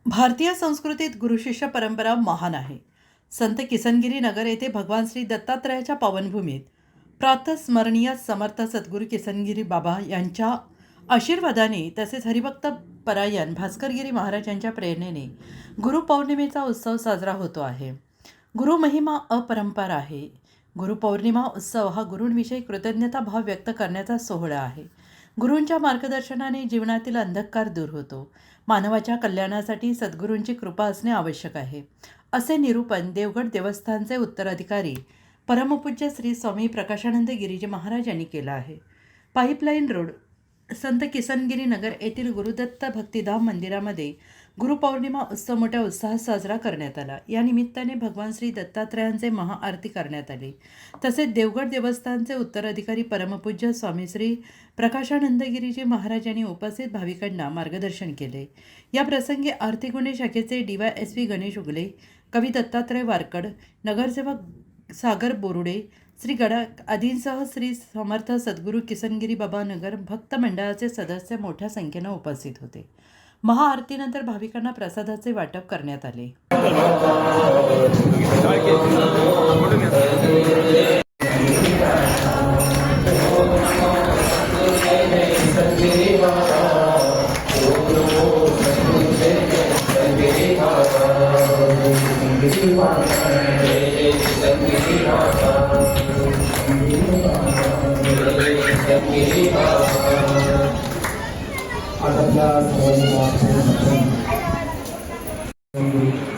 भारतीय संस्कृतीत गुरुशिष्य परंपरा महान आहे. संत किसनगिरी नगर येथे भगवान श्री दत्तात्रयाच्या पावनभूमीत प्रातस्मरणीय समर्थ सद्गुरू किसनगिरी बाबा यांच्या आशीर्वादाने तसेच हरिभक्त परायण भास्करगिरी महाराज यांच्या प्रेरणेने गुरुपौर्णिमेचा उत्सव साजरा होतो आहे. गुरुमहिमा अपरंपार आहे. गुरुपौर्णिमा उत्सव हा गुरूंविषयी कृतज्ञता भाव व्यक्त करण्याचा सोहळा आहे. गुरूंच्या मार्गदर्शनाने जीवनातील अंधकार दूर होतो. मानवाच्या कल्याणासाठी सद्गुरूंची कृपा असणे आवश्यक आहे, असे निरूपण देवगड देवस्थानचे उत्तराधिकारी परमपूज्य श्री स्वामी प्रकाशानंद गिरीजी महाराज यांनी केलं आहे. पाईपलाईन रोड संत किसनगिरी नगर येथील गुरुदत्त भक्तिधाम मंदिरामध्ये गुरुपौर्णिमा उत्सव मोठ्या उत्साहात साजरा करण्यात आला. या निमित्ताने भगवान श्री दत्तात्रयांचे महाआरती करण्यात आली. तसेच देवगड देवस्थानचे उत्तराधिकारी परमपूज्य स्वामी श्री प्रकाशानंद गिरीजी महाराज यांनी उपस्थित भाविकांना मार्गदर्शन केले. या प्रसंगी आर्थिक गुन्हे शाखेचे DYSP गणेश उगले, कवी दत्तात्रय वारकड, नगरसेवक सागर बोरुडे, श्री गडाख आदींसह श्री समर्थ सद्गुरू किसनगिरी बाबा नगर भक्त मंडळाचे सदस्य मोठ्या संख्येनं उपस्थित होते. महाआरतीनंतर भाविकांना प्रसादाचे वाटप करण्यात आले.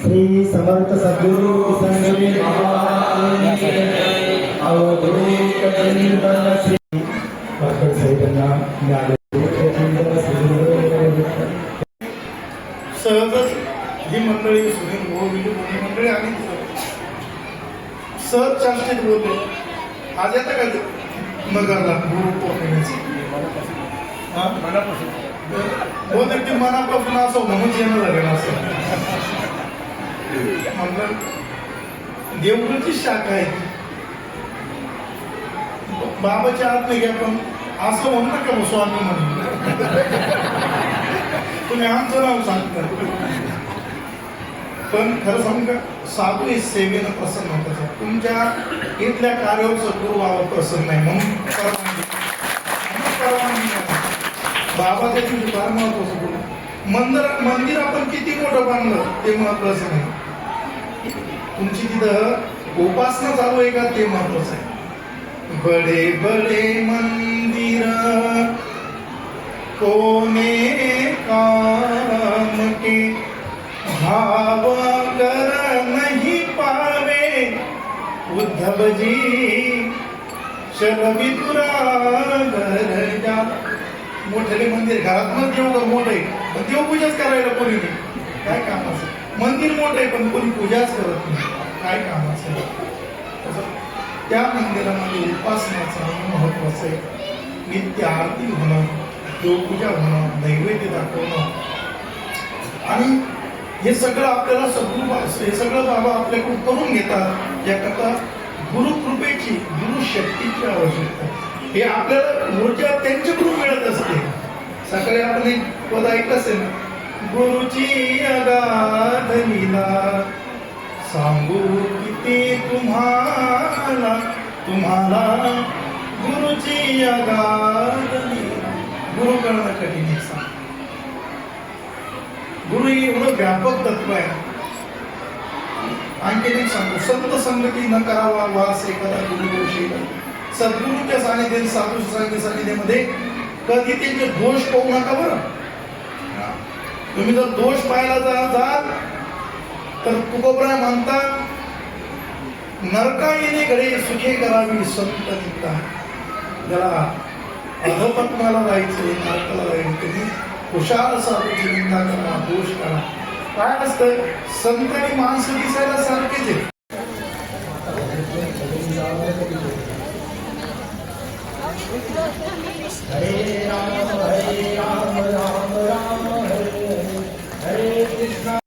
श्री समर्थ सद्गुरू किसनगिरी सहजच ही मंडळी सुनील भाऊ मंडळी आणि सहज चर्चेत बोलले. आज येतं का नगरला गुरु पौर्णिमेचं बोलते की मनापासून असं म्हणून येणं झालं असं म्हणलं. देवगडची शाखा आहे, बाबाच्या आत नाही घ्या, पण असं म्हणू नका मग स्वामी म्हणून तुम्ही आमचं नाव सांगता. पण खरं सांगू का, साधू हे सेवेनं प्रसन्न होतं. तुमच्या इथल्या कार्यावर सद्गुरू बाबा प्रसन्न आहे म्हणून परवानगी बाबा त्याची फार महत्वाचं बोल. मंदिर आपण किती मोठं बांधलं ते महत्वाचं नाही, तुमची तिथं उपासना चालू आहे का ते महत्वाचं आहे. बडे बडे मंदिर कोने काम के भाव कर नहीं पावे उद्धव जी शरविपुरा घर जा. मोठे मंदिर घरात मग देवघर मोठं आहे पण देवपूजाच करायला कोणी नाही, काय काम असेल. मंदिर मोठं आहे पण कोणी पूजाच करत नाही, काय काम असेल. त्या मंदिरामध्ये उपासनाचं महत्वाचं आहे. नित्य आरती होणं, देवपूजा होणं, नैवेद्य दाखवणं आणि हे सगळं आपल्याला सद्गुरू हे सगळं बाबा आपल्याकडून करून घेतात. याकरता गुरुकृपेची गुरुशक्तीची आवश्यकता. हे आपल्याला ऊर्जा त्यांच्याकडून मिळत असते. सकाळी आपण एक पद ऐकलं असेल ना, गुरुची अगाध लीला सांगू किती तुम्हाला गुरुची अगाध लीला. गुरु करणं कठीण आहे. गुरु ही एवढं व्यापक तत्व आहे. आणखी एक सांगतो, संत संगती न करावा वास एखादा गुरुदोषी. सद्गुरूच्या सानिध्यात साधू सानिध्यामध्ये कधी त्यांचे दोष पाहू नका बरं. तुम्ही जर दोष पाहायला जाल तर तुकोबराय म्हणतात, नरका येणे घडे सुखे करावी संत नित्ता. ज्याला अधपतनाला जायचं, नरकाला जायचं, तुम्ही खुशाल साधूची निंदा करा, दोष करा. काय असतं, संत आणि माणसं दिसायला सारखेच आहे. हरे राम हरे